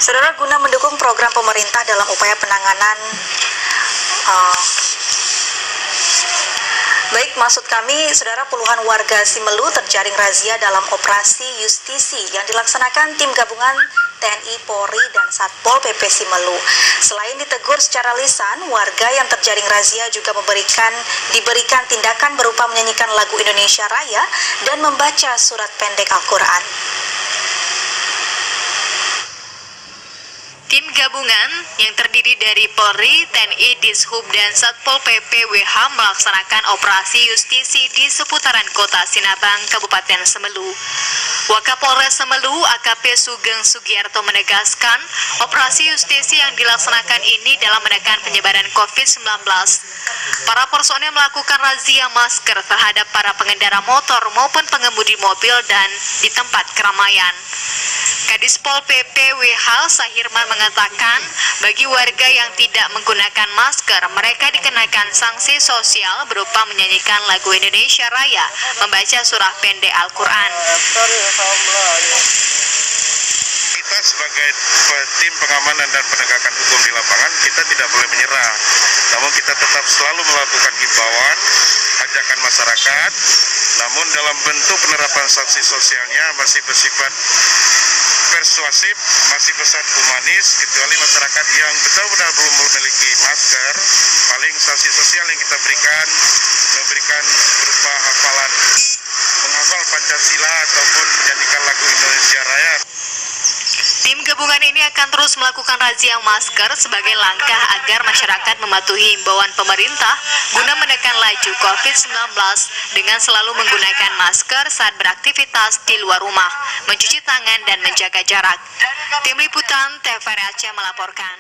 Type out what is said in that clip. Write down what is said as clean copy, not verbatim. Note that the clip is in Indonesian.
Saudara, guna mendukung program pemerintah dalam upaya penanganan saudara, puluhan warga Simelu terjaring razia dalam operasi justisi yang dilaksanakan tim gabungan TNI, Polri, dan Satpol PP Simelu. Selain ditegur secara lisan, warga yang terjaring razia juga diberikan tindakan berupa menyanyikan lagu Indonesia Raya dan membaca surat pendek Al-Quran. Tim gabungan yang terdiri dari Polri, TNI, Dishub, dan Satpol PP WH melaksanakan operasi justisi di seputaran kota Sinabang, Kabupaten Semelu. Wakapolres Semelu AKP Sugeng Sugiarto menegaskan, operasi justisi yang dilaksanakan ini dalam menekan penyebaran COVID-19. Para personel melakukan razia masker terhadap para pengendara motor maupun pengemudi mobil dan di tempat keramaian. Kadis Pol PP WH Sahirman mengatakan, bagi warga yang tidak menggunakan masker, mereka dikenakan sanksi sosial berupa menyanyikan lagu Indonesia Raya, membaca surah pendek Al-Quran. Kita sebagai tim pengamanan dan penegakan hukum di lapangan, kita tidak boleh menyerah. Namun kita tetap selalu melakukan himbauan, ajakan masyarakat, namun dalam bentuk penerapan sanksi sosialnya masih bersifat persuasif, masih bersifat humanis, kecuali masyarakat yang benar-benar belum memiliki masker, paling sanksi sosial yang kita memberikan berupa menghafal Pancasila ataupun menyanyikan lagu Indonesia Raya. Tim gabungan ini akan terus melakukan razia masker sebagai langkah agar masyarakat mematuhi himbauan pemerintah guna menekan laju COVID-19 dengan selalu menggunakan masker saat beraktivitas di luar rumah, mencuci tangan dan menjaga jarak. Tim Liputan TVRI Aceh melaporkan.